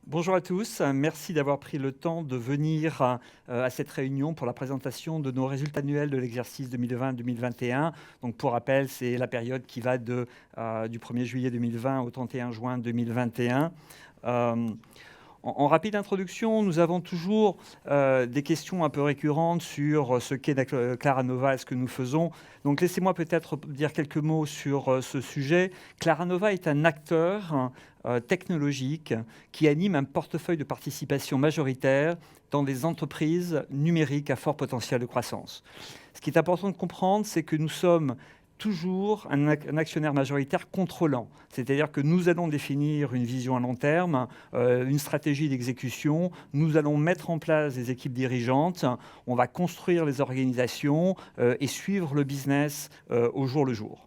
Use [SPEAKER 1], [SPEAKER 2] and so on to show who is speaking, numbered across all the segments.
[SPEAKER 1] Bonjour à tous, merci d'avoir pris le temps de venir à cette réunion pour la présentation de nos résultats annuels de l'exercice 2020-2021. Donc pour rappel, c'est la période qui va du 1er juillet 2020 au 31 juin 2021. En rapide introduction, nous avons toujours des questions un peu récurrentes sur ce qu'est Claranova et ce que nous faisons. Donc laissez-moi peut-être dire quelques mots sur ce sujet. Claranova est un acteur technologique qui anime un portefeuille de participation majoritaire dans des entreprises numériques à fort potentiel de croissance. Ce qui est important de comprendre, c'est que nous sommes toujours un actionnaire majoritaire contrôlant. C'est-à-dire que nous allons définir une vision à long terme, une stratégie d'exécution, nous allons mettre en place des équipes dirigeantes, on va construire les organisations et suivre le business au jour le jour.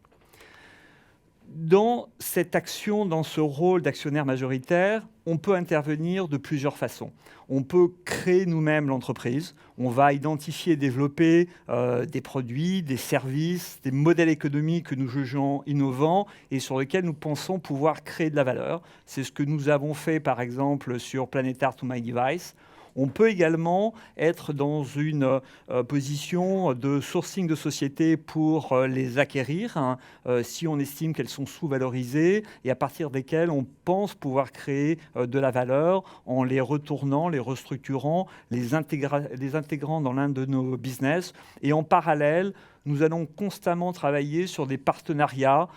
[SPEAKER 1] Dans cette action, dans ce rôle d'actionnaire majoritaire, on peut intervenir de plusieurs façons. On peut créer nous-mêmes l'entreprise. On va identifier et développer des produits, des services, des modèles économiques que nous jugeons innovants et sur lesquels nous pensons pouvoir créer de la valeur. C'est ce que nous avons fait, par exemple, sur Planetar ou MyDevice. On peut également être dans une position de sourcing de sociétés pour les acquérir, si on estime qu'elles sont sous-valorisées et à partir desquelles on pense pouvoir créer de la valeur en les retournant, les restructurant, les intégrant dans l'un de nos business. Et en parallèle, nous allons constamment travailler sur des partenariats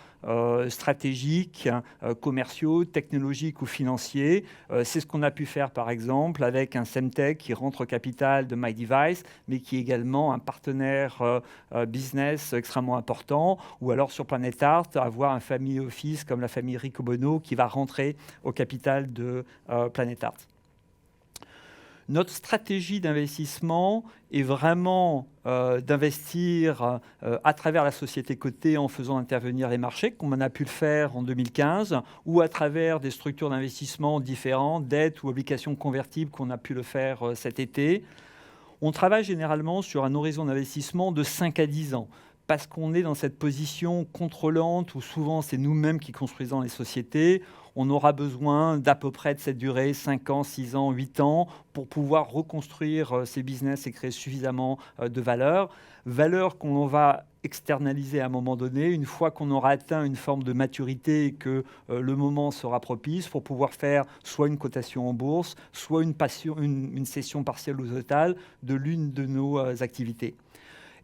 [SPEAKER 1] stratégiques, commerciaux, technologiques ou financiers. C'est ce qu'on a pu faire par exemple avec un Semtech qui rentre au capital de MyDevice, mais qui est également un partenaire business extrêmement important. Ou alors sur Planetar, avoir un family office comme la famille Ricobono qui va rentrer au capital de Planetar. Notre stratégie d'investissement est vraiment d'investir à travers la société cotée en faisant intervenir les marchés, comme on a pu le faire en 2015, ou à travers des structures d'investissement différentes, dettes ou obligations convertibles qu'on a pu le faire cet été. On travaille généralement sur un horizon d'investissement de 5 à 10 ans. Parce qu'on est dans cette position contrôlante où souvent c'est nous-mêmes qui construisons les sociétés, on aura besoin d'à peu près de cette durée, 5 ans, 6 ans, 8 ans, pour pouvoir reconstruire ces business et créer suffisamment de valeur. Valeur qu'on va externaliser à un moment donné, une fois qu'on aura atteint une forme de maturité et que le moment sera propice pour pouvoir faire soit une cotation en bourse, soit une cession partielle ou totale de l'une de nos activités.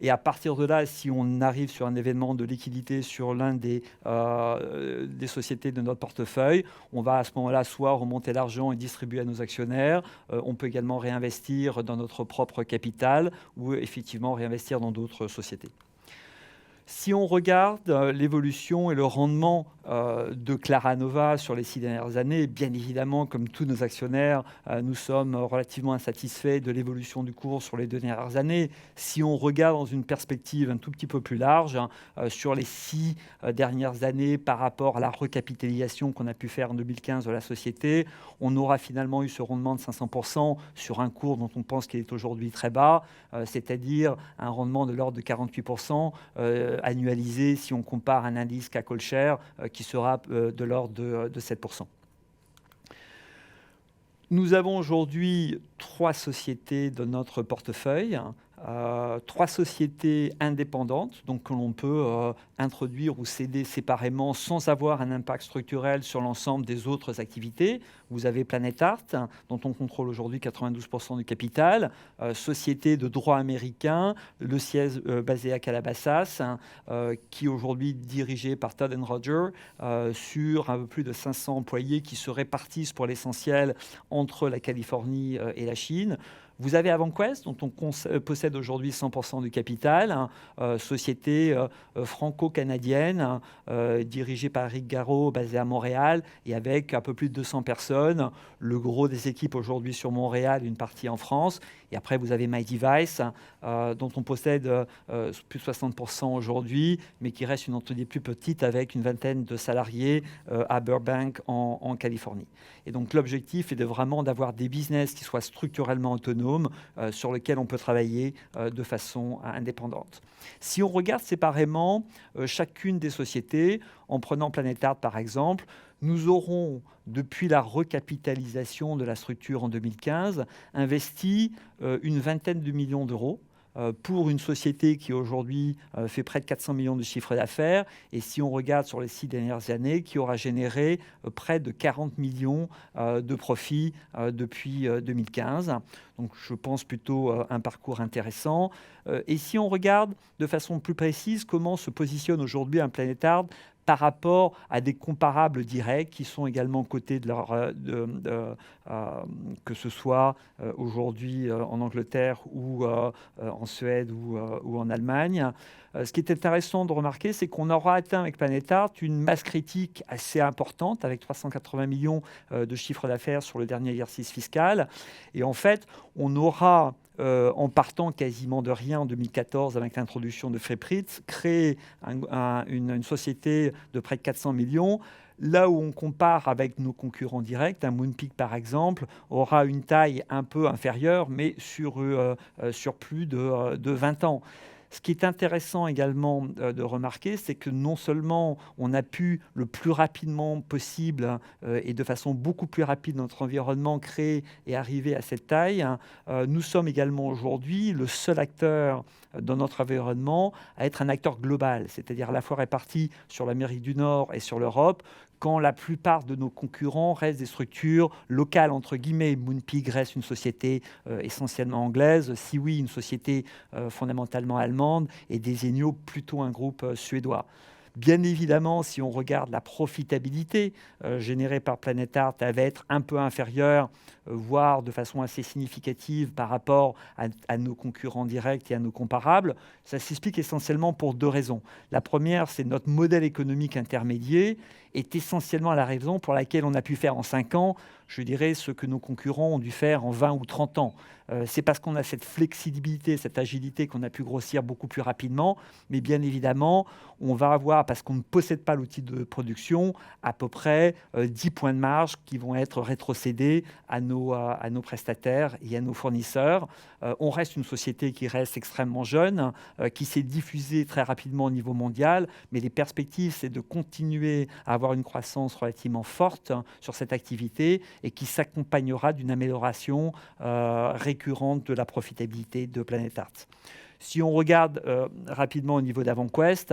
[SPEAKER 1] Et à partir de là, si on arrive sur un événement de liquidité sur l'un des sociétés de notre portefeuille, on va à ce moment-là soit remonter l'argent et distribuer à nos actionnaires. On peut également réinvestir dans notre propre capital ou effectivement réinvestir dans d'autres sociétés. Si on regarde l'évolution et le rendement de Claranova sur les 6 dernières années, bien évidemment, comme tous nos actionnaires, nous sommes relativement insatisfaits de l'évolution du cours sur les 2 dernières années. Si on regarde dans une perspective un tout petit peu plus large, sur les 6 dernières années par rapport à la recapitalisation qu'on a pu faire en 2015 de la société, on aura finalement eu ce rendement de 500% sur un cours dont on pense qu'il est aujourd'hui très bas, c'est-à-dire un rendement de l'ordre de 48%, annualisé si on compare un indice CAC All Share qui sera de l'ordre de 7%. Nous avons aujourd'hui 3 sociétés dans notre portefeuille. 3 sociétés indépendantes, donc que l'on peut introduire ou céder séparément sans avoir un impact structurel sur l'ensemble des autres activités. Vous avez Planetar, dont on contrôle aujourd'hui 92% du capital, société de droit américain, le siège basé à Calabasas, qui est aujourd'hui dirigé par Todd & Roger, sur un peu plus de 500 employés qui se répartissent pour l'essentiel entre la Californie et la Chine. Vous avez AvanQuest, dont on possède aujourd'hui 100% du capital, société franco-canadienne, dirigée par Eric Garot, basée à Montréal, et avec un peu plus de 200 personnes. Le gros des équipes aujourd'hui sur Montréal, une partie en France. Et après, vous avez MyDevice, dont on possède plus de 60% aujourd'hui, mais qui reste une entreprise plus petite avec une vingtaine de salariés à Burbank, en Californie. Et donc, l'objectif est vraiment d'avoir des business qui soient structurellement autonomes, autonome sur lequel on peut travailler de façon indépendante. Si on regarde séparément chacune des sociétés, en prenant Planétard par exemple, nous aurons, depuis la recapitalisation de la structure en 2015, investi une vingtaine de millions d'euros pour une société qui aujourd'hui fait près de 400 millions de chiffre d'affaires, et si on regarde sur les 6 dernières années, qui aura généré près de 40 millions de profits depuis 2015. Donc je pense plutôt un parcours intéressant. Et si on regarde de façon plus précise comment se positionne aujourd'hui un Planétard par rapport à des comparables directs qui sont également cotés que ce soit aujourd'hui en Angleterre ou en Suède ou en Allemagne. Ce qui est intéressant de remarquer, c'est qu'on aura atteint avec Planétard une masse critique assez importante, avec 380 millions de chiffre d'affaires sur le dernier exercice fiscal. Et en fait, on aura, en partant quasiment de rien en 2014 avec l'introduction de Friedrich, créé une société de près de 400 millions. Là où on compare avec nos concurrents directs, un Moonpig par exemple aura une taille un peu inférieure, mais sur plus de 20 ans. Ce qui est intéressant également de remarquer, c'est que non seulement on a pu le plus rapidement possible et de façon beaucoup plus rapide dans notre environnement créer et arriver à cette taille, nous sommes également aujourd'hui le seul acteur dans notre environnement à être un acteur global, c'est-à-dire à la fois réparti sur l'Amérique du Nord et sur l'Europe, quand la plupart de nos concurrents restent des structures locales, entre guillemets. Moonpig reste une société essentiellement anglaise, Siwi une société fondamentalement allemande, et Desenio plutôt un groupe suédois. Bien évidemment, si on regarde la profitabilité générée par Planétard, elle va être un peu inférieure, voire de façon assez significative par rapport à nos concurrents directs et à nos comparables. Ça s'explique essentiellement pour 2 raisons. La première, c'est notre modèle économique intermédiaire est essentiellement la raison pour laquelle on a pu faire en 5 ans, je dirais, ce que nos concurrents ont dû faire en 20 ou 30 ans. C'est parce qu'on a cette flexibilité, cette agilité qu'on a pu grossir beaucoup plus rapidement. Mais bien évidemment, on va avoir, parce qu'on ne possède pas l'outil de production, à peu près 10 points de marge qui vont être rétrocédés à nos prestataires et à nos fournisseurs. On reste une société qui reste extrêmement jeune, qui s'est diffusée très rapidement au niveau mondial, mais les perspectives, c'est de continuer à avoir une croissance relativement forte sur cette activité et qui s'accompagnera d'une amélioration récurrente de la profitabilité de Planétard. Si on regarde rapidement au niveau d'AvantQuest,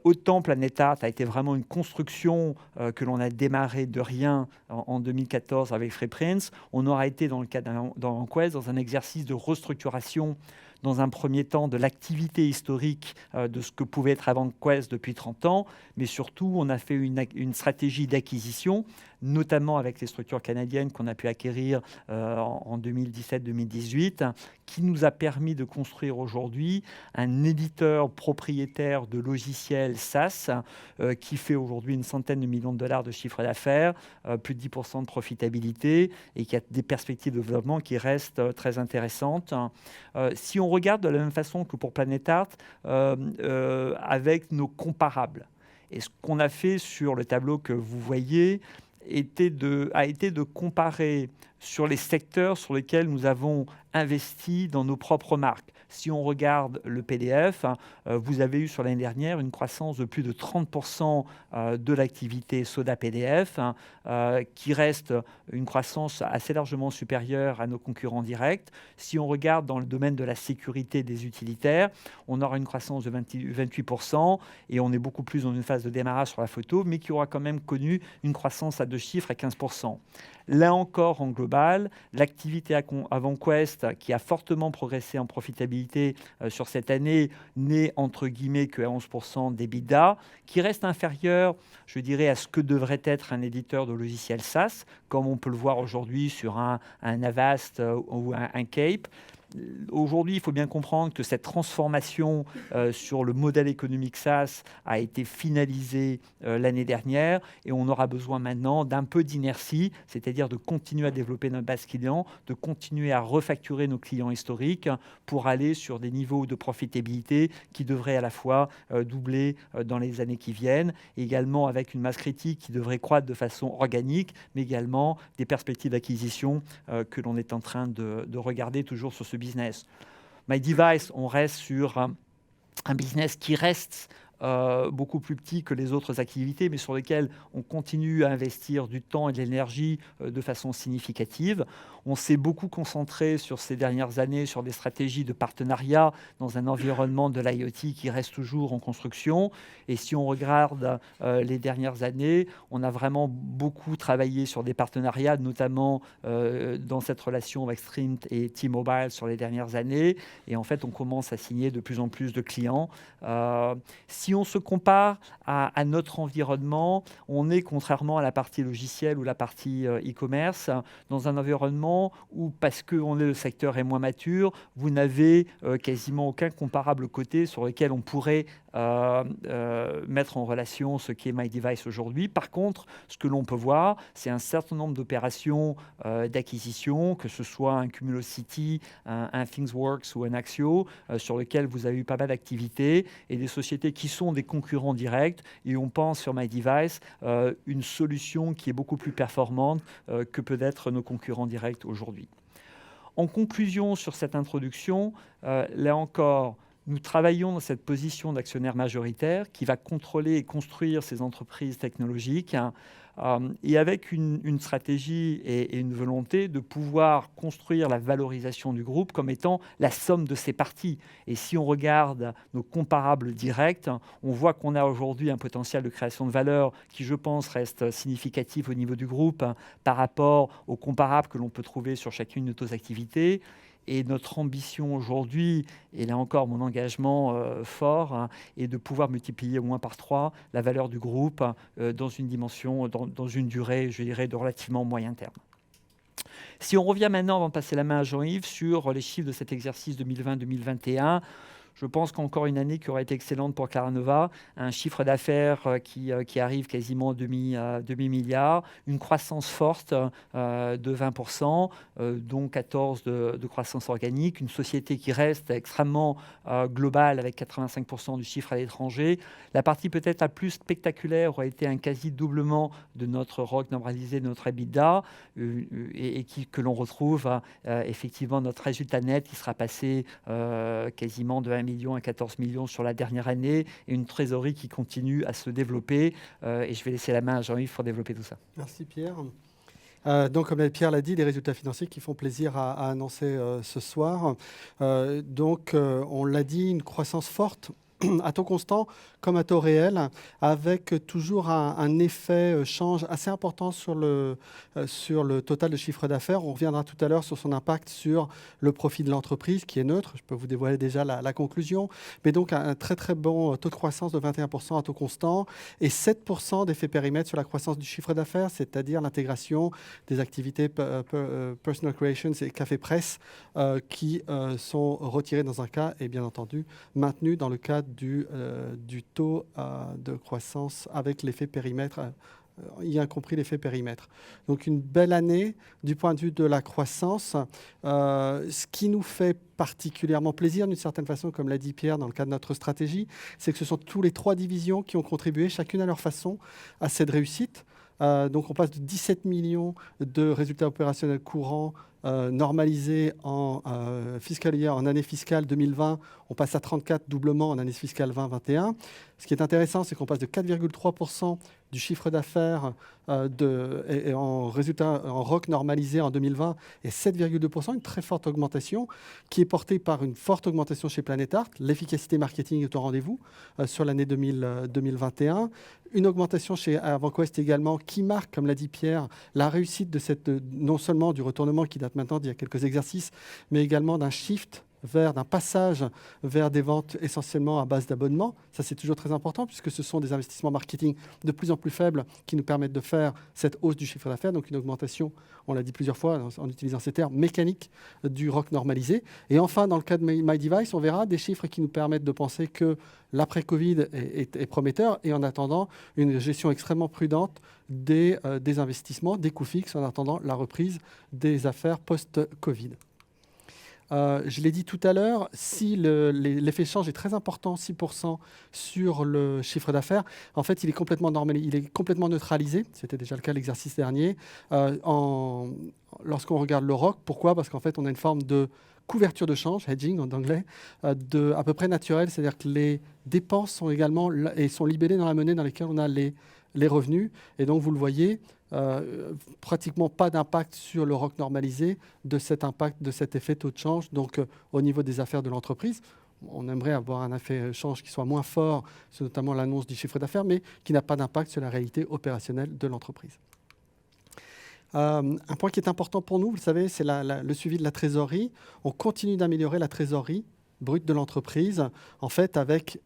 [SPEAKER 1] autant Planétard a été vraiment une construction que l'on a démarré de rien en 2014 avec Freeprints, on aura été dans le cas d'AvantQuest dans un exercice de restructuration dans un premier temps de l'activité historique de ce que pouvait être AvantQuest depuis 30 ans, mais surtout on a fait une stratégie d'acquisition, notamment avec les structures canadiennes qu'on a pu acquérir en 2017-2018, qui nous a permis de construire aujourd'hui un éditeur propriétaire de logiciels SaaS qui fait aujourd'hui une centaine de millions de dollars de chiffre d'affaires, plus de 10% de profitabilité et qui a des perspectives de développement qui restent très intéressantes. Si on regarde de la même façon que pour Planétard, avec nos comparables, et ce qu'on a fait sur le tableau que vous voyez a été de comparer sur les secteurs sur lesquels nous avons investi dans nos propres marques. Si on regarde le PDF, vous avez eu sur l'année dernière une croissance de plus de 30% de l'activité Soda PDF, qui reste une croissance assez largement supérieure à nos concurrents directs. Si on regarde dans le domaine de la sécurité des utilitaires, on aura une croissance de 28% et on est beaucoup plus dans une phase de démarrage sur la photo, mais qui aura quand même connu une croissance à 2 chiffres à 15%. Là encore, en global, l'activité AvantQuest, qui a fortement progressé en profitabilité sur cette année, n'est entre guillemets que à 11% d'EBITDA, qui reste inférieur, je dirais, à ce que devrait être un éditeur de logiciels SaaS, comme on peut le voir aujourd'hui sur un Avast ou un Cape. aujourd'hui, il faut bien comprendre que cette transformation sur le modèle économique SaaS a été finalisée l'année dernière et on aura besoin maintenant d'un peu d'inertie, c'est-à-dire de continuer à développer notre base client, de continuer à refacturer nos clients historiques pour aller sur des niveaux de profitabilité qui devraient à la fois doubler dans les années qui viennent, et également avec une masse critique qui devrait croître de façon organique, mais également des perspectives d'acquisition que l'on est en train de regarder toujours sur ce business. MyDevice, on reste sur un business qui reste beaucoup plus petit que les autres activités, mais sur lesquelles on continue à investir du temps et de l'énergie de façon significative. On s'est beaucoup concentré sur ces dernières années sur des stratégies de partenariat dans un environnement de l'IoT qui reste toujours en construction. Et si on regarde les dernières années, on a vraiment beaucoup travaillé sur des partenariats, notamment dans cette relation avec Sprint et T-Mobile sur les dernières années. Et en fait, on commence à signer de plus en plus de clients. Si on se compare à notre environnement, on est, contrairement à la partie logicielle ou la partie e-commerce, dans un environnement où, parce que le secteur est moins mature, vous n'avez quasiment aucun comparable côté sur lequel on pourrait mettre en relation ce qu'est MyDevice aujourd'hui. Par contre, ce que l'on peut voir, c'est un certain nombre d'opérations d'acquisition, que ce soit un Cumulocity, un ThingsWorks ou un Axio, sur lequel vous avez eu pas mal d'activités et des sociétés qui sont des concurrents directs. Et on pense sur MyDevice une solution qui est beaucoup plus performante que peut-être nos concurrents directs aujourd'hui. En conclusion sur cette introduction, là encore, nous travaillons dans cette position d'actionnaire majoritaire qui va contrôler et construire ces entreprises technologiques et avec une stratégie et une volonté de pouvoir construire la valorisation du groupe comme étant la somme de ses parties. Et si on regarde nos comparables directs, on voit qu'on a aujourd'hui un potentiel de création de valeur qui, je pense, reste significatif au niveau du groupe par rapport aux comparables que l'on peut trouver sur chacune de nos activités. Et notre ambition aujourd'hui, et là encore mon engagement fort, est de pouvoir multiplier au moins par 3 la valeur du groupe dans une dimension, dans une durée, je dirais, de relativement moyen terme. Si on revient maintenant, avant de passer la main à Jean-Yves, sur les chiffres de cet exercice 2020-2021, je pense qu'encore une année qui aurait été excellente pour Clarnova, un chiffre d'affaires qui arrive quasiment demi-milliard, une croissance forte de 20%, dont 14% de croissance organique, une société qui reste extrêmement globale avec 85% du chiffre à l'étranger. La partie peut-être la plus spectaculaire aurait été un quasi-doublement de notre ROC normalisé, de notre EBITDA, que l'on retrouve effectivement notre résultat net qui sera passé quasiment de 1 million à 14 millions sur la dernière année et une trésorerie qui continue à se développer. Et je vais laisser la main à Jean-Yves pour développer tout ça.
[SPEAKER 2] Merci Pierre. Donc, comme Pierre l'a dit, des résultats financiers qui font plaisir à annoncer ce soir. On l'a dit, une croissance forte à taux constant comme à taux réel, avec toujours un effet change assez important sur le total de chiffre d'affaires. On reviendra tout à l'heure sur son impact sur le profit de l'entreprise, qui est neutre. Je peux vous dévoiler déjà la conclusion. Mais donc, un très, très bon taux de croissance de 21% à taux constant et 7% d'effet périmètre sur la croissance du chiffre d'affaires, c'est-à-dire l'intégration des activités Personal Creations et Café Presse qui sont retirées dans un cas et bien entendu maintenues dans le cadre du taux de croissance avec l'effet périmètre, y compris l'effet périmètre. Donc une belle année du point de vue de la croissance. Ce qui nous fait particulièrement plaisir d'une certaine façon, comme l'a dit Pierre dans le cadre de notre stratégie, c'est que ce sont tous les 3 divisions qui ont contribué chacune à leur façon à cette réussite. Donc on passe de 17 millions de résultats opérationnels courants normalisés en année fiscale 2020, on passe à 34 doublement en année fiscale 2021. Ce qui est intéressant, c'est qu'on passe de 4,3% du chiffre d'affaires en résultat en ROC normalisé en 2020 et 7,2%, une très forte augmentation qui est portée par une forte augmentation chez Planetart. L'efficacité marketing est au rendez-vous sur l'année 2021. Une augmentation chez AvanQuest également qui marque, comme l'a dit Pierre, la réussite de non seulement du retournement qui date maintenant d'il y a quelques exercices, mais également d'un shift d'un passage vers des ventes essentiellement à base d'abonnement. Ça, c'est toujours très important puisque ce sont des investissements marketing de plus en plus faibles qui nous permettent de faire cette hausse du chiffre d'affaires, donc une augmentation, on l'a dit plusieurs fois en utilisant ces termes, mécanique du ROC normalisé. Et enfin, dans le cas de MyDevice, on verra des chiffres qui nous permettent de penser que l'après-Covid est prometteur et en attendant une gestion extrêmement prudente des investissements, des coûts fixes, en attendant la reprise des affaires post-Covid. Je l'ai dit tout à l'heure, si l'effet de change est très important, 6% sur le chiffre d'affaires, en fait, il est complètement neutralisé. C'était déjà le cas l'exercice dernier. Lorsqu'on regarde le ROC, pourquoi ? Parce qu'en fait, on a une forme de couverture de change, hedging en anglais, à peu près naturelle, c'est-à-dire que les dépenses sont également et sont libellées dans la monnaie dans laquelle on a les revenus. Et donc, vous le voyez, pratiquement pas d'impact sur le ROC normalisé de cet impact, de cet effet taux de change. Donc, au niveau des affaires de l'entreprise, on aimerait avoir un effet change qui soit moins fort, c'est notamment l'annonce du chiffre d'affaires, mais qui n'a pas d'impact sur la réalité opérationnelle de l'entreprise. Un point qui est important pour nous, vous le savez, c'est le suivi de la trésorerie. On continue d'améliorer la trésorerie brute de l'entreprise, en fait, avec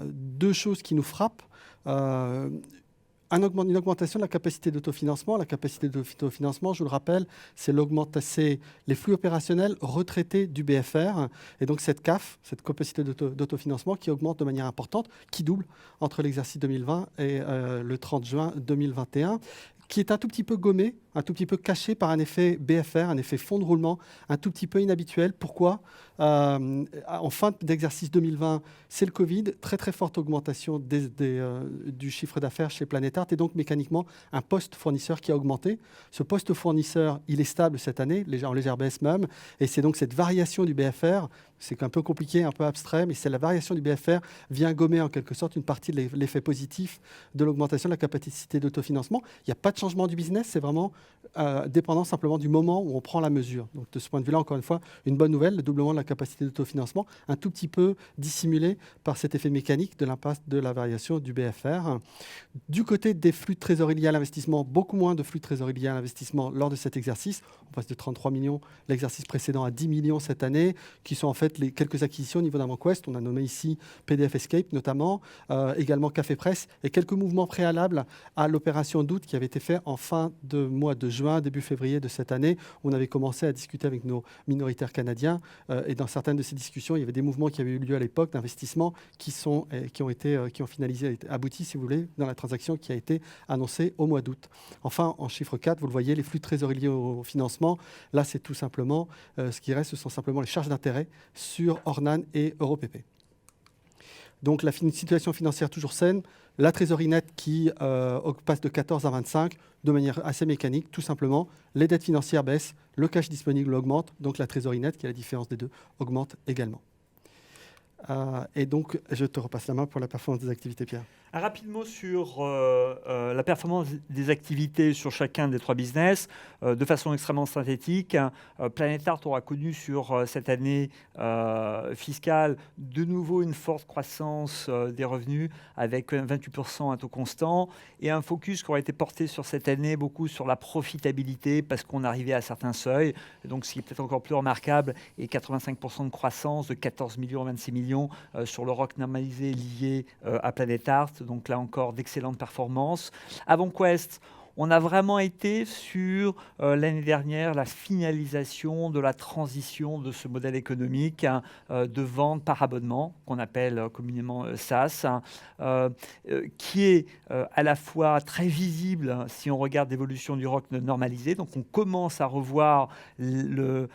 [SPEAKER 2] deux choses qui nous frappent. Une augmentation de la capacité d'autofinancement. La capacité d'autofinancement, je vous le rappelle, c'est les flux opérationnels retraités du BFR. Et donc cette CAF, cette capacité d'autofinancement qui augmente de manière importante, qui double entre l'exercice 2020 et le 30 juin 2021, qui est un tout petit peu gommé, un tout petit peu caché par un effet BFR, un effet fonds de roulement, un tout petit peu inhabituel. Pourquoi ? En fin d'exercice 2020, c'est le Covid, très très forte augmentation du chiffre d'affaires chez Planétart et donc mécaniquement un poste fournisseur qui a augmenté. Ce poste fournisseur, il est stable cette année, en légère baisse même, et c'est donc cette variation du BFR, c'est un peu compliqué, un peu abstrait, mais c'est la variation du BFR vient gommer en quelque sorte une partie de l'effet positif de l'augmentation de la capacité d'autofinancement. Il n'y a pas de changement du business, c'est vraiment dépendant simplement du moment où on prend la mesure. Donc de ce point de vue-là, encore une fois, une bonne nouvelle, le doublement de la capacité d'autofinancement, un tout petit peu dissimulé par cet effet mécanique de l'impact de la variation du BFR. Du côté des flux de trésorerie liés à l'investissement, beaucoup moins de flux de trésorerie liés à l'investissement lors de cet exercice. On passe de 33 millions l'exercice précédent à 10 millions cette année, qui sont en fait les quelques acquisitions au niveau d'AvantQuest. On a nommé ici PDF Escape notamment, également Café Presse, et quelques mouvements préalables à l'opération d'août qui avait été fait en fin de mois de juin, début février de cette année. On avait commencé à discuter avec nos minoritaires canadiens et dans certaines de ces discussions, il y avait des mouvements qui avaient eu lieu à l'époque d'investissement qui ont finalisé, abouti, si vous voulez, dans la transaction qui a été annoncée au mois d'août. Enfin, en chiffre 4, vous le voyez, les flux de trésorerie liés au financement, là, c'est tout simplement, ce qui reste, ce sont simplement les charges d'intérêt sur Ornan et EuroPP. Donc, la situation financière toujours saine, la trésorerie nette qui passe de 14 à 25 de manière assez mécanique, tout simplement. Les dettes financières baissent, le cash disponible augmente, donc la trésorerie nette, qui est la différence des deux, augmente également. Et donc, je te repasse la main pour la performance des activités, Pierre.
[SPEAKER 1] Un rapide mot sur la performance des activités sur chacun des trois business, de façon extrêmement synthétique. Planétart aura connu sur cette année fiscale de nouveau une forte croissance des revenus avec 28% à taux constant et un focus qui aura été porté sur cette année beaucoup sur la profitabilité parce qu'on arrivait à certains seuils. Donc ce qui est peut-être encore plus remarquable est 85% de croissance de 14 millions à 26 millions sur le ROC normalisé lié à Planétart. Donc là encore, d'excellentes performances. AvantQuest, on a vraiment été sur l'année dernière la finalisation de la transition de ce modèle économique de vente par abonnement, qu'on appelle communément SaaS, qui est à la fois très visible si on regarde l'évolution du ROC normalisé. Donc on commence à revoir le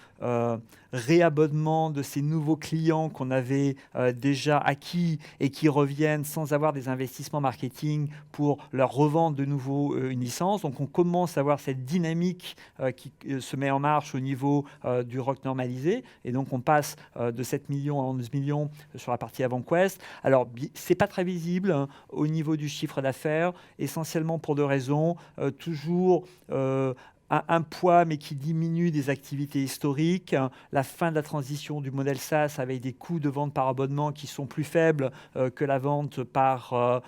[SPEAKER 1] réabonnement de ces nouveaux clients qu'on avait déjà acquis et qui reviennent sans avoir des investissements marketing pour leur revendre de nouveau une licence. Donc on commence à voir cette dynamique qui se met en marche au niveau du ROC normalisé. Et donc on passe de 7 millions à 11 millions sur la partie AvantQuest. Alors c'est pas très visible au niveau du chiffre d'affaires, essentiellement pour deux raisons. Toujours un poids, mais qui diminue des activités historiques, la fin de la transition du modèle SaaS avec des coûts de vente par abonnement qui sont plus faibles que la vente par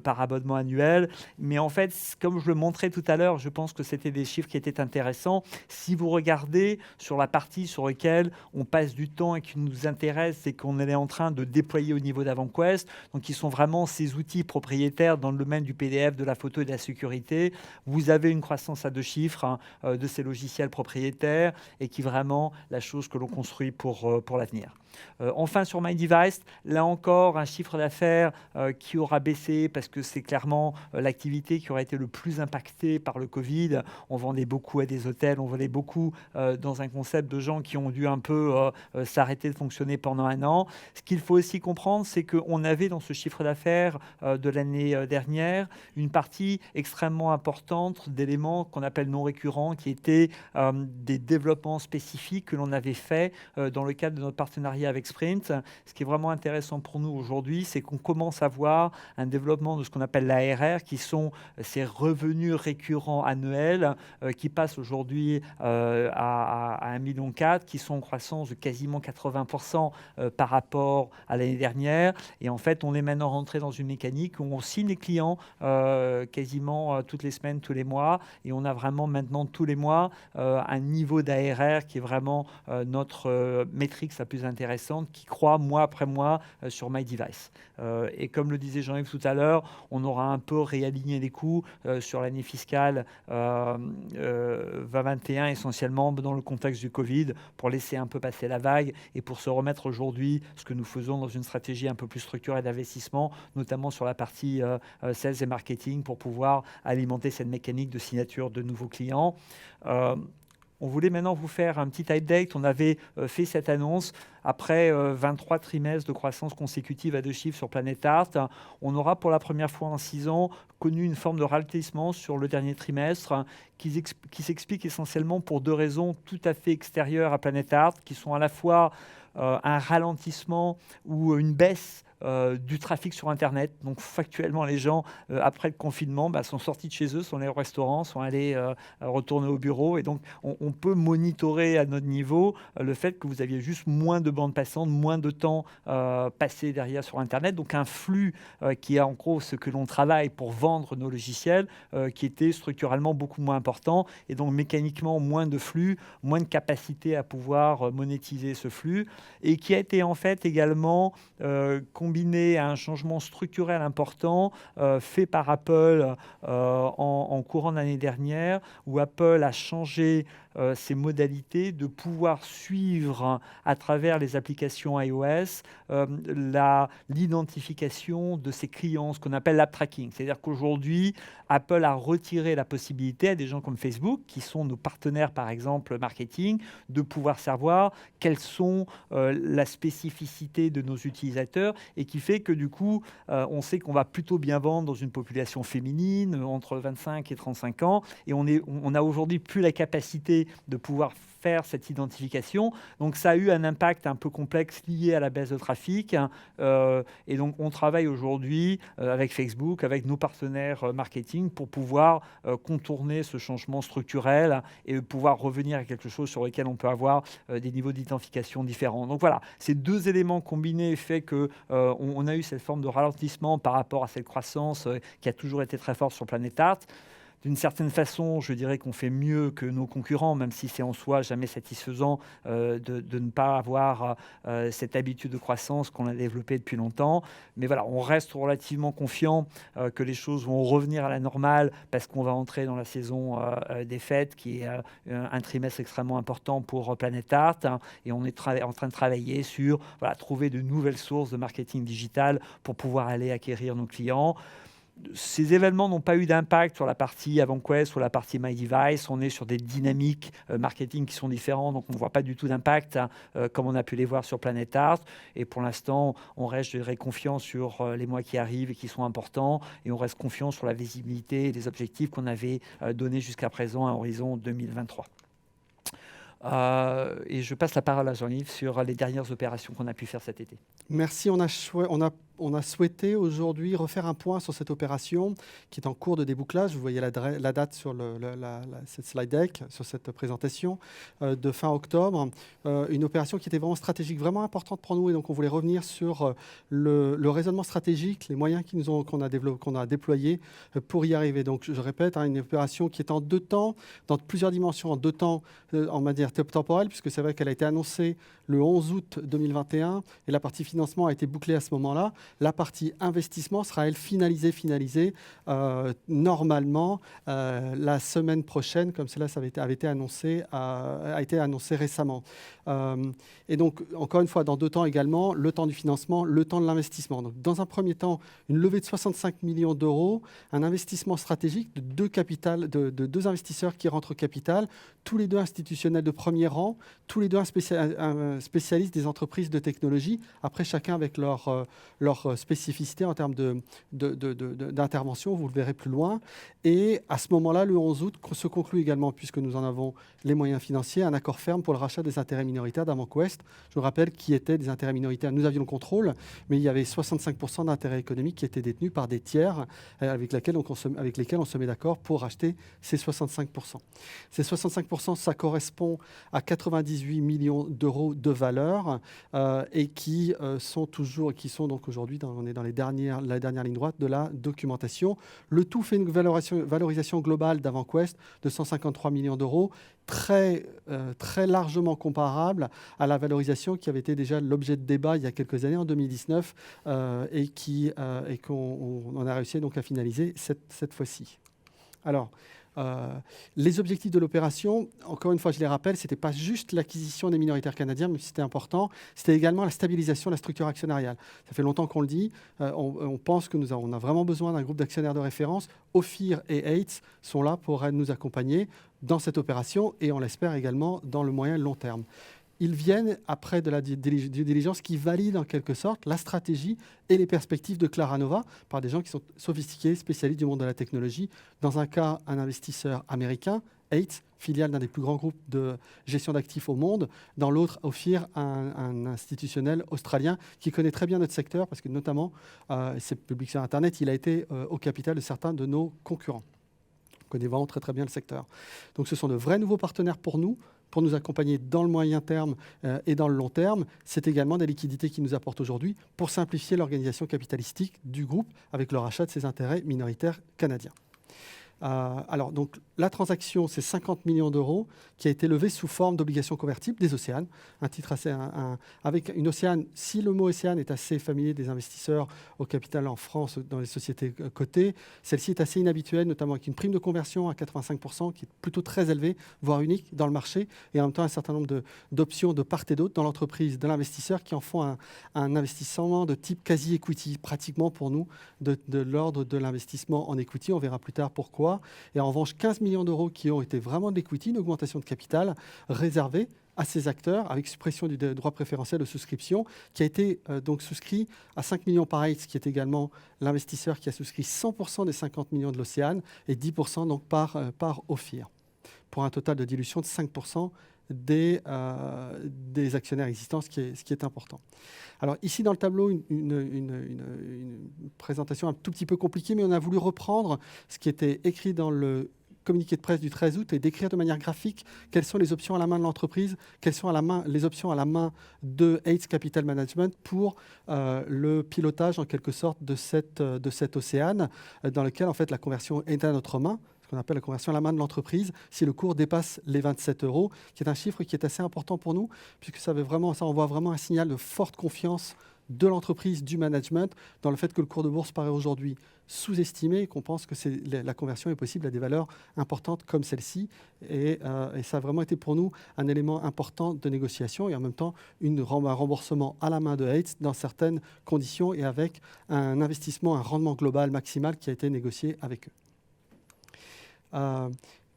[SPEAKER 1] abonnement annuel. Mais en fait, comme je le montrais tout à l'heure, je pense que c'était des chiffres qui étaient intéressants. Si vous regardez sur la partie sur laquelle on passe du temps et qui nous intéresse, c'est qu'on est en train de déployer au niveau d'AvantQuest, donc qui sont vraiment ces outils propriétaires dans le domaine du PDF, de la photo et de la sécurité. Vous avez une croissance à 2 chiffres de ces logiciels propriétaires et qui est vraiment la chose que l'on construit pour l'avenir. Enfin, sur MyDevice, là encore, un chiffre d'affaires qui aura baissé parce que c'est clairement l'activité qui aurait été le plus impactée par le Covid. On vendait beaucoup à des hôtels, on vendait beaucoup dans un concept de gens qui ont dû un peu s'arrêter de fonctionner pendant un an. Ce qu'il faut aussi comprendre, c'est qu'on avait dans ce chiffre d'affaires de l'année dernière une partie extrêmement importante d'éléments qu'on appelle non récurrents, qui étaient des développements spécifiques que l'on avait fait dans le cadre de notre partenariat avec Sprint. Ce qui est vraiment intéressant pour nous aujourd'hui, c'est qu'on commence à voir un développement de ce qu'on appelle l'ARR, qui sont ces revenus récurrents annuels qui passent aujourd'hui à 1,4 million, qui sont en croissance de quasiment 80% par rapport à l'année dernière. Et en fait, on est maintenant rentré dans une mécanique où on signe les clients quasiment toutes les semaines, tous les mois, et on a vraiment maintenant tous les mois un niveau d'ARR qui est vraiment notre métrique la plus intéressante, qui croît mois après mois sur MyDevice. Et comme le disait Jean-Yves tout à l'heure, on aura un peu réaligné les coûts sur l'année fiscale 2021, essentiellement dans le contexte du Covid, pour laisser un peu passer la vague et pour se remettre aujourd'hui, ce que nous faisons dans une stratégie un peu plus structurée d'investissement, notamment sur la partie sales et marketing, pour pouvoir alimenter cette mécanique de signature de nouveaux clients. On voulait maintenant vous faire un petit update. On avait fait cette annonce après 23 trimestres de croissance consécutive à 2 chiffres sur Planet Art. On aura pour la première fois en 6 ans connu une forme de ralentissement sur le dernier trimestre qui s'explique essentiellement pour 2 raisons tout à fait extérieures à Planet Art, qui sont à la fois un ralentissement ou une baisse du trafic sur Internet. Donc factuellement, les gens, après le confinement, sont sortis de chez eux, sont allés au restaurant, sont allés retourner au bureau. Et donc, on peut monitorer à notre niveau le fait que vous aviez juste moins de bandes passantes, moins de temps passé derrière sur Internet. Donc, un flux qui est en gros ce que l'on travaille pour vendre nos logiciels, qui était structurellement beaucoup moins important. Et donc, mécaniquement, moins de flux, moins de capacité à pouvoir monétiser ce flux. Et qui a été en fait également combiné à un changement structurel important fait par Apple en courant d'année dernière, où Apple a changé ses modalités de pouvoir suivre à travers les applications iOS l'identification de ses clients, ce qu'on appelle l'app tracking. C'est-à-dire qu'aujourd'hui, Apple a retiré la possibilité à des gens comme Facebook, qui sont nos partenaires par exemple marketing, de pouvoir savoir quelles sont la spécificité de nos utilisateurs, et qui fait que du coup, on sait qu'on va plutôt bien vendre dans une population féminine entre 25 et 35 ans, et on n'a aujourd'hui plus la capacité de pouvoir faire cette identification. Donc ça a eu un impact un peu complexe lié à la baisse de trafic. Et donc on travaille aujourd'hui avec Facebook, avec nos partenaires marketing, pour pouvoir contourner ce changement structurel et pouvoir revenir à quelque chose sur lequel on peut avoir des niveaux d'identification différents. Donc voilà, ces 2 éléments combinés fait qu'on a eu cette forme de ralentissement par rapport à cette croissance qui a toujours été très forte sur Planet Art. D'une certaine façon, je dirais qu'on fait mieux que nos concurrents, même si c'est en soi jamais satisfaisant de ne pas avoir cette habitude de croissance qu'on a développée depuis longtemps. Mais voilà, on reste relativement confiant que les choses vont revenir à la normale, parce qu'on va entrer dans la saison des fêtes, qui est un trimestre extrêmement important pour Planet Art. Et on est en train de travailler sur trouver de nouvelles sources de marketing digital pour pouvoir aller acquérir nos clients. Ces événements n'ont pas eu d'impact sur la partie AvantQuest ou la partie MyDevice. On est sur des dynamiques marketing qui sont différentes, donc on ne voit pas du tout d'impact comme on a pu les voir sur Planet Art. Et pour l'instant, on reste, je dirais, confiant sur les mois qui arrivent et qui sont importants, et on reste confiant sur la visibilité et les objectifs qu'on avait donnés jusqu'à présent à horizon 2023. Et je passe la parole à Jean-Yves sur les dernières opérations qu'on a pu faire cet été.
[SPEAKER 2] Merci. On a on a souhaité aujourd'hui refaire un point sur cette opération qui est en cours de débouclage. Vous voyez la date sur cette slide deck, sur cette présentation de fin octobre. Une opération qui était vraiment stratégique, vraiment importante pour nous. Et donc, on voulait revenir sur le raisonnement stratégique, les moyens qu'on a déployés pour y arriver. Donc, je répète, une opération qui est en 2 temps, dans plusieurs dimensions, en 2 temps en manière temporelle, puisque c'est vrai qu'elle a été annoncée le 11 août 2021 et la partie financement a été bouclée à ce moment-là. La partie investissement sera, elle, finalisée normalement la semaine prochaine, comme cela a été annoncé récemment. Et donc, encore une fois, dans 2 temps également, le temps du financement, le temps de l'investissement. Donc, dans un premier temps, une levée de 65 millions d'euros, un investissement stratégique de 2 investisseurs qui rentrent au capital, tous les 2 institutionnels de premier rang, tous les 2 spécialistes des entreprises de technologie, après chacun avec leur spécificité en termes d'intervention, vous le verrez plus loin. Et à ce moment-là, le 11 août, se conclut également, puisque nous en avons les moyens financiers, un accord ferme pour le rachat des intérêts minoritaires d'Avantquest. Je vous rappelle qui étaient des intérêts minoritaires. Nous avions le contrôle, mais il y avait 65% d'intérêts économiques qui étaient détenus par des tiers avec lesquels on se met d'accord pour racheter ces 65%. Ces 65%, ça correspond à 98 millions d'euros de valeur et qui sont donc aujourd'hui, on est dans la dernière ligne droite de la documentation. Le tout fait une valorisation globale d'Avantquest de 153 millions d'euros, très largement comparable à la valorisation qui avait été déjà l'objet de débat il y a quelques années, en 2019, et qu'on a réussi donc à finaliser cette fois-ci. Alors, les objectifs de l'opération, encore une fois, je les rappelle, ce n'était pas juste l'acquisition des minoritaires canadiens, mais c'était important, c'était également la stabilisation de la structure actionnariale. Ça fait longtemps qu'on le dit, on pense que on a vraiment besoin d'un groupe d'actionnaires de référence. Ophir et Eights sont là pour nous accompagner dans cette opération et on l'espère également dans le moyen et le long terme. Ils viennent après de la due diligence qui valide en quelque sorte la stratégie et les perspectives de Claranova par des gens qui sont sophistiqués, spécialistes du monde de la technologie. Dans un cas, un investisseur américain, Eights, filiale d'un des plus grands groupes de gestion d'actifs au monde. Dans l'autre, Ophir, un institutionnel australien qui connaît très bien notre secteur parce que notamment, c'est public sur Internet, il a été au capital de certains de nos concurrents. On connaît vraiment très très bien le secteur. Donc ce sont de vrais nouveaux partenaires pour nous accompagner dans le moyen terme et dans le long terme. C'est également des liquidités qui nous apportent aujourd'hui pour simplifier l'organisation capitalistique du groupe avec le rachat de ses intérêts minoritaires canadiens. Alors, donc, la transaction, c'est 50 millions d'euros qui a été levée sous forme d'obligations convertibles des Océanes. Un titre avec une Océane, si le mot Océane est assez familier des investisseurs au capital en France dans les sociétés cotées, celle-ci est assez inhabituelle, notamment avec une prime de conversion à 85% qui est plutôt très élevée, voire unique dans le marché, et en même temps un certain nombre d'options de part et d'autre dans l'entreprise de l'investisseur qui en font un investissement de type quasi-equity, pratiquement pour nous, de l'ordre de l'investissement en equity. On verra plus tard pourquoi. Et en revanche, 15 millions d'euros qui ont été vraiment de l'equity, une augmentation de capital réservée à ces acteurs avec suppression du droit préférentiel de souscription qui a été donc souscrit à 5 millions par Eights, qui est également l'investisseur qui a souscrit 100% des 50 millions de l'Océane et 10% donc par Ophir, pour un total de dilution de 5% des actionnaires existants, ce qui est important. Alors ici dans le tableau, une présentation un tout petit peu compliquée, mais on a voulu reprendre ce qui était écrit dans le communiqué de presse du 13 août et décrire de manière graphique quelles sont les options à la main de l'entreprise, quelles sont les options à la main de Eights Capital Management pour le pilotage en quelque sorte de cette Océane dans lequel en fait la conversion est à notre main. On appelle la conversion à la main de l'entreprise, si le cours dépasse les 27 €, qui est un chiffre qui est assez important pour nous, puisque ça envoie vraiment un signal de forte confiance de l'entreprise, du management, dans le fait que le cours de bourse paraît aujourd'hui sous-estimé et qu'on pense que la conversion est possible à des valeurs importantes comme celle-ci. Et ça a vraiment été pour nous un élément important de négociation et en même temps un remboursement à la main de Eights dans certaines conditions et avec un investissement, un rendement global maximal qui a été négocié avec eux.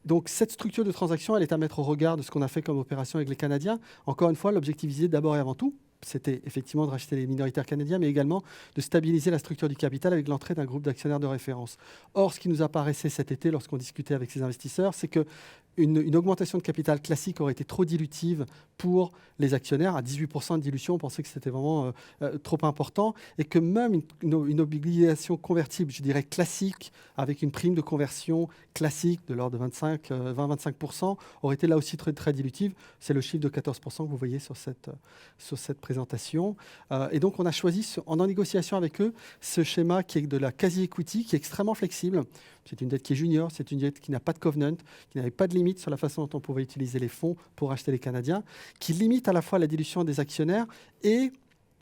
[SPEAKER 2] Donc cette structure de transaction, elle est à mettre au regard de ce qu'on a fait comme opération avec les Canadiens. Encore une fois, l'objectif visé d'abord et avant tout, c'était effectivement de racheter les minoritaires canadiens, mais également de stabiliser la structure du capital avec l'entrée d'un groupe d'actionnaires de référence. Or, ce qui nous apparaissait cet été lorsqu'on discutait avec ces investisseurs, c'est que une augmentation de capital classique aurait été trop dilutive pour les actionnaires. À 18% de dilution, on pensait que c'était vraiment trop important et que même une obligation convertible, je dirais classique, avec une prime de conversion classique de l'ordre de 20-25%, aurait été là aussi très, très dilutive. C'est le chiffre de 14% que vous voyez sur cette présentation. Et donc, on a choisi, en négociation avec eux, ce schéma qui est de la quasi-equity, qui est extrêmement flexible. C'est une dette qui est junior, c'est une dette qui n'a pas de covenant, qui n'avait pas de limite sur la façon dont on pouvait utiliser les fonds pour acheter les Canadiens, qui limite à la fois la dilution des actionnaires et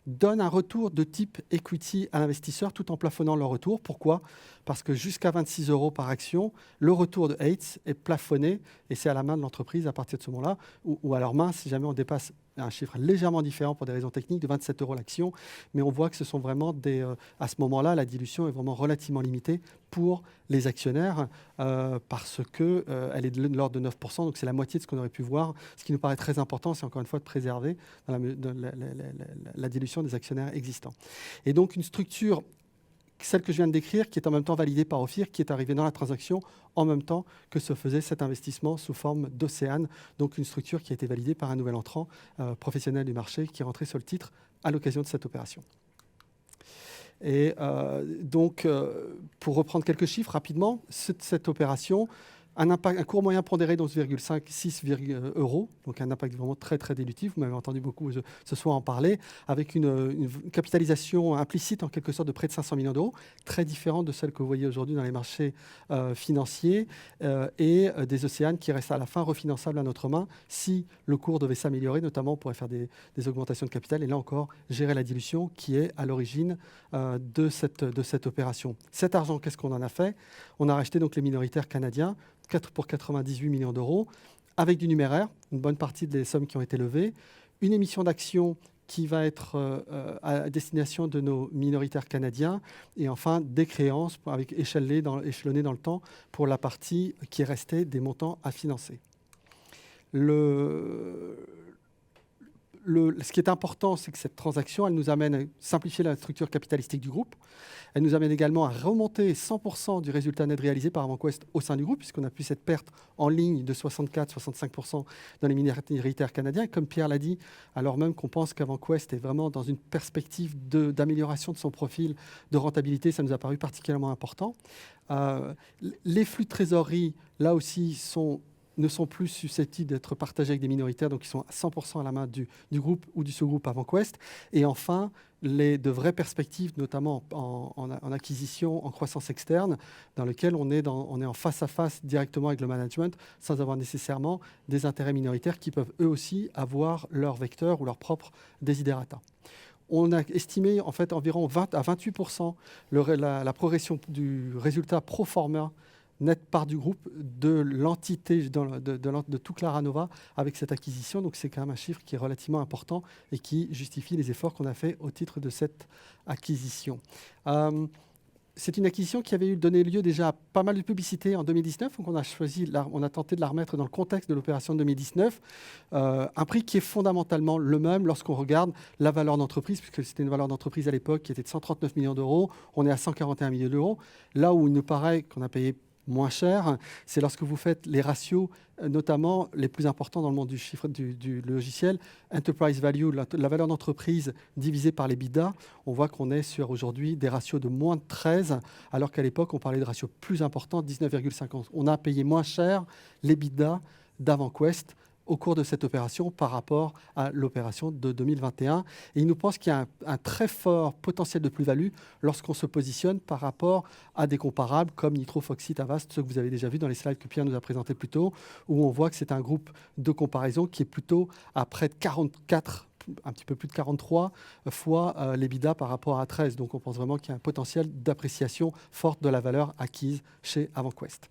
[SPEAKER 2] donne un retour de type equity à l'investisseur tout en plafonnant le retour. Pourquoi ? Parce que jusqu'à 26 € par action, le retour de Heights est plafonné et c'est à la main de l'entreprise à partir de ce moment-là, ou à leur main si jamais on dépasse un chiffre légèrement différent pour des raisons techniques de 27 € l'action. Mais on voit que ce sont vraiment à ce moment-là, la dilution est vraiment relativement limitée pour les actionnaires parce qu'elle est de l'ordre de 9%, donc c'est la moitié de ce qu'on aurait pu voir. Ce qui nous paraît très important, c'est encore une fois de préserver la dilution des actionnaires existants. Et donc une structure, celle que je viens de décrire, qui est en même temps validée par Ophir, qui est arrivée dans la transaction en même temps que se faisait cet investissement sous forme d'Océane, donc une structure qui a été validée par un nouvel entrant professionnel du marché qui est rentré sur le titre à l'occasion de cette opération. Et donc, pour reprendre quelques chiffres rapidement, cette opération, un cours moyen pondéré de 11,6 €, donc un impact vraiment très très dilutif, vous m'avez entendu beaucoup ce soir en parler, avec une capitalisation implicite en quelque sorte de près de 500 millions d'euros, très différente de celle que vous voyez aujourd'hui dans les marchés financiers, et des Océanes qui restent à la fin refinançables à notre main si le cours devait s'améliorer, notamment on pourrait faire des augmentations de capital et là encore gérer la dilution qui est à l'origine de cette opération. Cet argent, qu'est-ce qu'on en a fait ? On a racheté donc les minoritaires canadiens pour 98 millions d'euros, avec du numéraire, une bonne partie des sommes qui ont été levées, une émission d'actions qui va être à destination de nos minoritaires canadiens, et enfin des créances échelonnées dans le temps pour la partie qui est restée des montants à financer. Ce qui est important, c'est que cette transaction, elle nous amène à simplifier la structure capitalistique du groupe. Elle nous amène également à remonter 100% du résultat net réalisé par AvantQuest au sein du groupe, puisqu'on a pu cette perte en ligne de 64-65% dans les minoritaires canadiens. Comme Pierre l'a dit, alors même qu'on pense qu'AvantQuest est vraiment dans une perspective d'amélioration de son profil de rentabilité, ça nous a paru particulièrement important. Les flux de trésorerie, là aussi, ne sont plus susceptibles d'être partagés avec des minoritaires, donc ils sont à 100% à la main du groupe ou du sous-groupe AvantQuest. Et enfin, de vraies perspectives, notamment en acquisition, en croissance externe, dans lesquelles on est en face-à-face directement avec le management, sans avoir nécessairement des intérêts minoritaires qui peuvent eux aussi avoir leur vecteur ou leur propre desiderata. On a estimé en fait environ 20 à 28% la progression du résultat pro forma net part du groupe de l'entité de tout Claranova avec cette acquisition. Donc c'est quand même un chiffre qui est relativement important et qui justifie les efforts qu'on a fait au titre de cette acquisition. C'est une acquisition qui avait donné lieu déjà à pas mal de publicité en 2019, donc on a tenté de la remettre dans le contexte de l'opération de 2019. Un prix qui est fondamentalement le même lorsqu'on regarde la valeur d'entreprise, puisque c'était une valeur d'entreprise à l'époque qui était de 139 millions d'euros, on est à 141 millions d'euros. Là où il nous paraît qu'on a payé moins cher, c'est lorsque vous faites les ratios, notamment les plus importants dans le monde du logiciel, Enterprise Value, la valeur d'entreprise divisée par l'EBITDA. On voit qu'on est sur aujourd'hui des ratios de moins de 13, alors qu'à l'époque, on parlait de ratios plus importants, 19,50. On a payé moins cher l'EBITDA d'AvantQuest au cours de cette opération par rapport à l'opération de 2021. Et il nous pense qu'il y a un très fort potentiel de plus-value lorsqu'on se positionne par rapport à des comparables comme Nitro, Foxit, Avast, ceux que vous avez déjà vus dans les slides que Pierre nous a présentés plus tôt, où on voit que c'est un groupe de comparaison qui est plutôt à près de 44, un petit peu plus de 43 fois l'EBITDA par rapport à 13. Donc on pense vraiment qu'il y a un potentiel d'appréciation forte de la valeur acquise chez AvantQuest.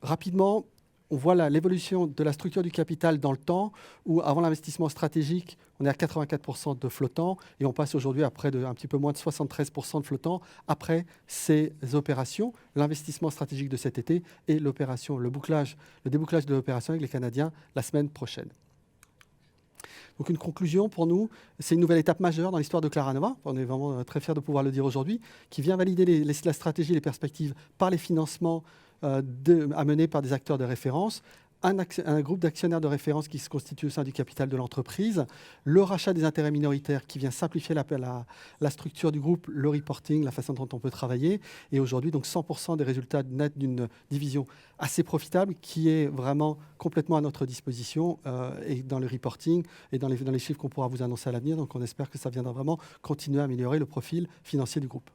[SPEAKER 2] Rapidement, on voit l'évolution de la structure du capital dans le temps, où avant l'investissement stratégique, on est à 84% de flottants, et on passe aujourd'hui à près un petit peu moins de 73% de flottants après ces opérations, l'investissement stratégique de cet été et le débouclage de l'opération avec les Canadiens la semaine prochaine. Donc une conclusion pour nous, c'est une nouvelle étape majeure dans l'histoire de Claranova, on est vraiment très fiers de pouvoir le dire aujourd'hui, qui vient valider la stratégie et les perspectives par les financements amenés par des acteurs de référence, un groupe d'actionnaires de référence qui se constitue au sein du capital de l'entreprise, le rachat des intérêts minoritaires qui vient simplifier la structure du groupe, le reporting, la façon dont on peut travailler. Et aujourd'hui, donc 100% des résultats nets d'une division assez profitable qui est vraiment complètement à notre disposition et dans le reporting et dans les chiffres qu'on pourra vous annoncer à l'avenir. Donc on espère que ça viendra vraiment continuer à améliorer le profil financier du groupe.